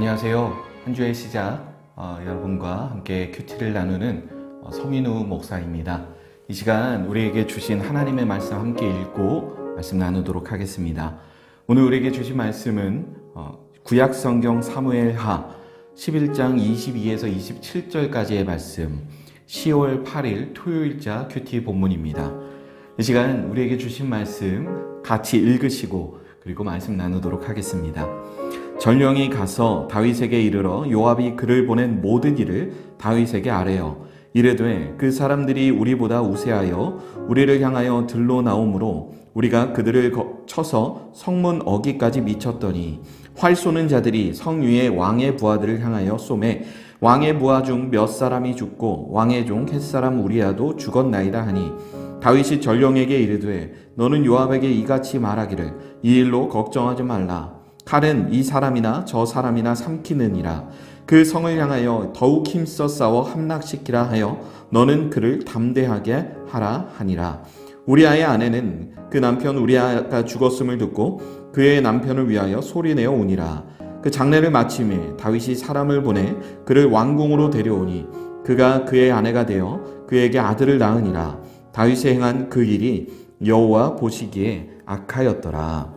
안녕하세요. 한 주의 시작 여러분과 함께 큐티를 나누는 서민우 목사입니다. 이 시간 우리에게 주신 하나님의 말씀 함께 읽고 말씀 나누도록 하겠습니다. 오늘 우리에게 주신 말씀은 구약 성경 사무엘하 11장 22에서 27절까지의 말씀, 10월 8일 토요일자 큐티 본문입니다. 이 시간 우리에게 주신 말씀 같이 읽으시고 그리고 말씀 나누도록 하겠습니다. 전령이 가서 다윗에게 이르러 요압이 그를 보낸 모든 일을 다윗에게 아뢰어 이르되 그 사람들이 우리보다 우세하여 우리를 향하여 들러 나오므로 우리가 그들을 쳐서 성문 어기까지 미쳤더니 활 쏘는 자들이 성 위에 왕의 부하들을 향하여 쏘매 왕의 부하 중 몇 사람이 죽고 왕의 종 햇사람 우리야도 죽었나이다 하니 다윗이 전령에게 이르되 너는 요압에게 이같이 말하기를 이 일로 걱정하지 말라. 칼은 이 사람이나 저 사람이나 삼키느니라. 그 성을 향하여 더욱 힘써 싸워 함락시키라 하여 너는 그를 담대하게 하라 하니라. 우리아의 아내는 그 남편 우리아가 죽었음을 듣고 그의 남편을 위하여 소리내어 우니라. 그 장례를 마침에 다윗이 사람을 보내 그를 왕궁으로 데려오니 그가 그의 아내가 되어 그에게 아들을 낳으니라. 다윗이 행한 그 일이 여호와 보시기에 악하였더라.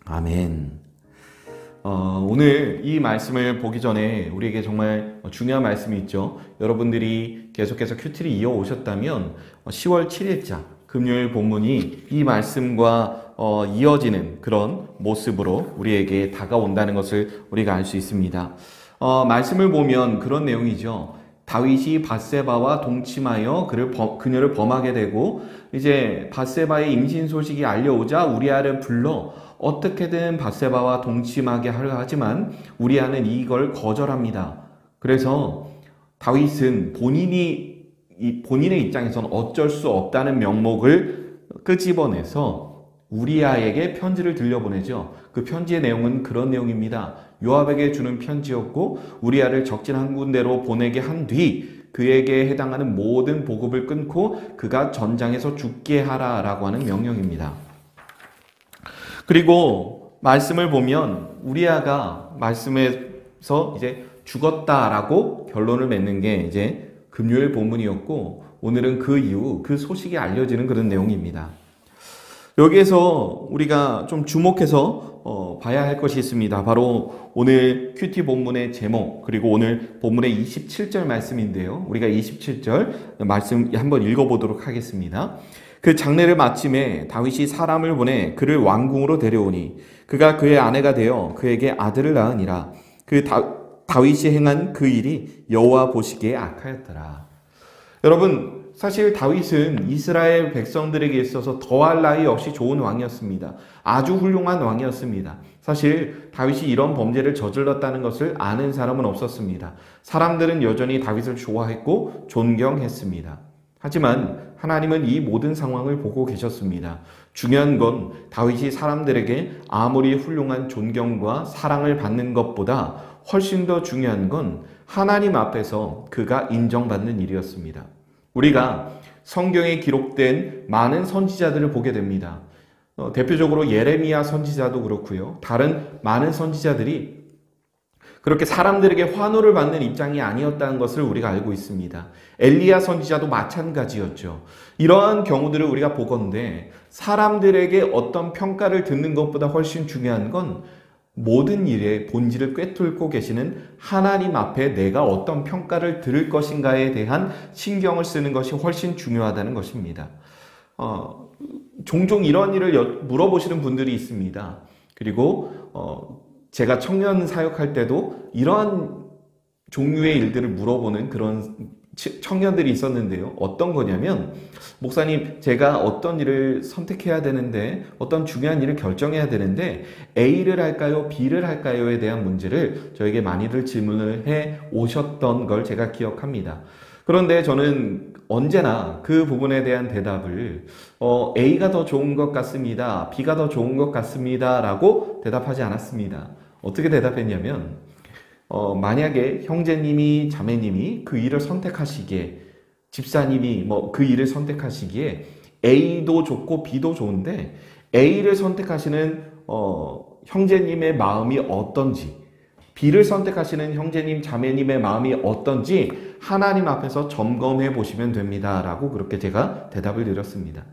아멘. 오늘 이 말씀을 보기 전에 우리에게 정말 중요한 말씀이 있죠. 여러분들이 계속해서 큐티를 이어오셨다면 10월 7일자 금요일 본문이 이 말씀과 이어지는 그런 모습으로 우리에게 다가온다는 것을 우리가 알 수 있습니다. 말씀을 보면 그런 내용이죠. 다윗이 밧세바와 동침하여 그녀를 범하게 되고 이제 밧세바의 임신 소식이 알려오자 우리아를 불러 어떻게든 밧세바와 동침하게 하려 하지만 우리아는 이걸 거절합니다. 그래서 다윗은 본인의 입장에서는 어쩔 수 없다는 명목을 끄집어내서 우리아에게 편지를 들려보내죠. 그 편지의 내용은 그런 내용입니다. 요압에게 주는 편지였고 우리아를 적진 한 군데로 보내게 한 뒤 그에게 해당하는 모든 보급을 끊고 그가 전장에서 죽게 하라라고 하는 명령입니다. 그리고 말씀을 보면 우리아가 말씀에서 이제 죽었다라고 결론을 맺는 게 이제 금요일 본문이었고 오늘은 그 이후 그 소식이 알려지는 그런 내용입니다. 여기에서 우리가 좀 주목해서 봐야 할 것이 있습니다. 바로 오늘 큐티 본문의 제목 그리고 오늘 본문의 27절 말씀인데요. 우리가 27절 말씀 한번 읽어보도록 하겠습니다. 그 장례를 마침에 다윗이 사람을 보내 그를 왕궁으로 데려오니 그가 그의 아내가 되어 그에게 아들을 낳으니라. 그 다윗이 행한 그 일이 여호와 보시기에 악하였더라. 여러분, 사실 다윗은 이스라엘 백성들에게 있어서 더할 나위 없이 좋은 왕이었습니다. 아주 훌륭한 왕이었습니다. 사실 다윗이 이런 범죄를 저질렀다는 것을 아는 사람은 없었습니다. 사람들은 여전히 다윗을 좋아했고 존경했습니다. 하지만 하나님은 이 모든 상황을 보고 계셨습니다. 중요한 건 다윗이 사람들에게 아무리 훌륭한 존경과 사랑을 받는 것보다 훨씬 더 중요한 건 하나님 앞에서 그가 인정받는 일이었습니다. 우리가 성경에 기록된 많은 선지자들을 보게 됩니다. 대표적으로 예레미야 선지자도 그렇고요. 다른 많은 선지자들이 그렇게 사람들에게 환호를 받는 입장이 아니었다는 것을 우리가 알고 있습니다. 엘리야 선지자도 마찬가지였죠. 이러한 경우들을 우리가 보건대 사람들에게 어떤 평가를 듣는 것보다 훨씬 중요한 건 모든 일의 본질을 꿰뚫고 계시는 하나님 앞에 내가 어떤 평가를 들을 것인가에 대한 신경을 쓰는 것이 훨씬 중요하다는 것입니다. 종종 이런 일을 물어보시는 분들이 있습니다. 그리고 제가 청년 사역할 때도 이러한 종류의 일들을 물어보는 그런 청년들이 있었는데요. 어떤 거냐면 목사님 제가 어떤 일을 선택해야 되는데 어떤 중요한 일을 결정해야 되는데 A를 할까요? B를 할까요?에 대한 문제를 저에게 많이들 질문을 해 오셨던 걸 제가 기억합니다. 그런데 저는 언제나 그 부분에 대한 대답을 A가 더 좋은 것 같습니다. B가 더 좋은 것 같습니다. 라고 대답하지 않았습니다. 어떻게 대답했냐면 만약에 형제님이 자매님이 그 일을 선택하시기에 집사님이 그 일을 선택하시기에 A도 좋고 B도 좋은데 A를 선택하시는 형제님의 마음이 어떤지 B를 선택하시는 형제님, 자매님의 마음이 어떤지 하나님 앞에서 점검해 보시면 됩니다. 라고 그렇게 제가 대답을 드렸습니다.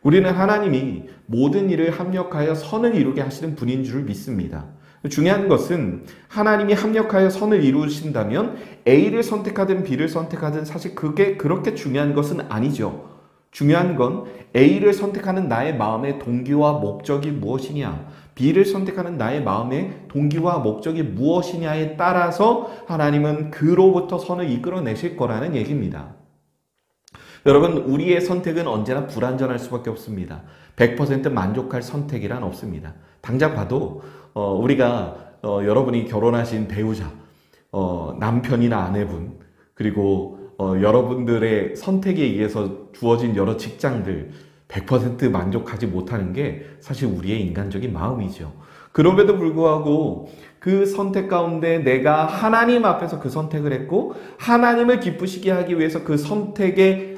우리는 하나님이 모든 일을 합력하여 선을 이루게 하시는 분인 줄 믿습니다. 중요한 것은 하나님이 합력하여 선을 이루신다면 A를 선택하든 B를 선택하든 사실 그게 그렇게 중요한 것은 아니죠. 중요한 건 A를 선택하는 나의 마음의 동기와 목적이 무엇이냐, B를 선택하는 나의 마음의 동기와 목적이 무엇이냐에 따라서 하나님은 그로부터 선을 이끌어내실 거라는 얘기입니다. 여러분, 우리의 선택은 언제나 불완전할 수밖에 없습니다. 100% 만족할 선택이란 없습니다. 당장 봐도 우리가 여러분이 결혼하신 배우자, 남편이나 아내분, 그리고 여러분들의 선택에 의해서 주어진 여러 직장들 100% 만족하지 못하는 게 사실 우리의 인간적인 마음이죠. 그럼에도 불구하고 그 선택 가운데 내가 하나님 앞에서 그 선택을 했고 하나님을 기쁘시게 하기 위해서 그 선택에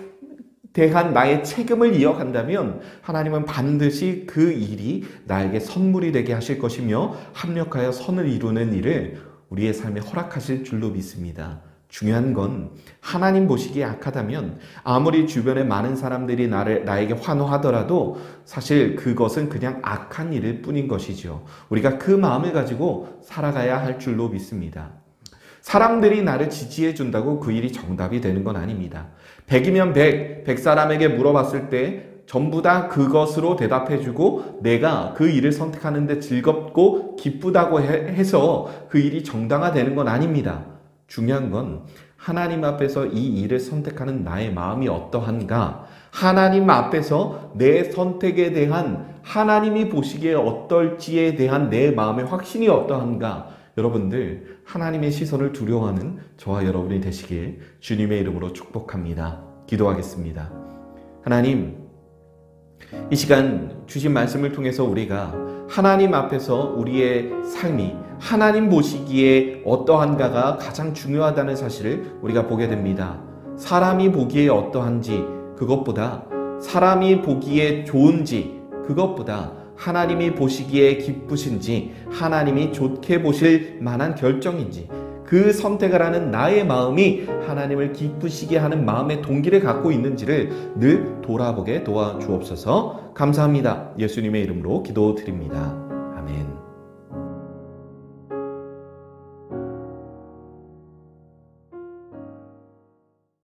대한 나의 책임을 이어간다면 하나님은 반드시 그 일이 나에게 선물이 되게 하실 것이며 합력하여 선을 이루는 일을 우리의 삶에 허락하실 줄로 믿습니다. 중요한 건 하나님 보시기에 악하다면 아무리 주변에 많은 사람들이 나에게 환호하더라도 사실 그것은 그냥 악한 일일 뿐인 것이죠. 우리가 그 마음을 가지고 살아가야 할 줄로 믿습니다. 사람들이 나를 지지해 준다고 그 일이 정답이 되는 건 아닙니다. 100이면 100 사람에게 물어봤을 때 전부 다 그것으로 대답해주고 내가 그 일을 선택하는데 즐겁고 기쁘다고 해서 그 일이 정당화되는 건 아닙니다. 중요한 건 하나님 앞에서 이 일을 선택하는 나의 마음이 어떠한가, 하나님 앞에서 내 선택에 대한 하나님이 보시기에 어떨지에 대한 내 마음의 확신이 어떠한가. 여러분들 하나님의 시선을 두려워하는 저와 여러분이 되시길 주님의 이름으로 축복합니다. 기도하겠습니다. 하나님, 이 시간 주신 말씀을 통해서 우리가 하나님 앞에서 우리의 삶이 하나님 보시기에 어떠한가가 가장 중요하다는 사실을 우리가 보게 됩니다. 사람이 보기에 어떠한지 그것보다, 사람이 보기에 좋은지 그것보다 하나님이 보시기에 기쁘신지, 하나님이 좋게 보실 만한 결정인지, 그 선택을 하는 나의 마음이 하나님을 기쁘시게 하는 마음의 동기를 갖고 있는지를 늘 돌아보게 도와주옵소서. 감사합니다. 예수님의 이름으로 기도드립니다. 아멘.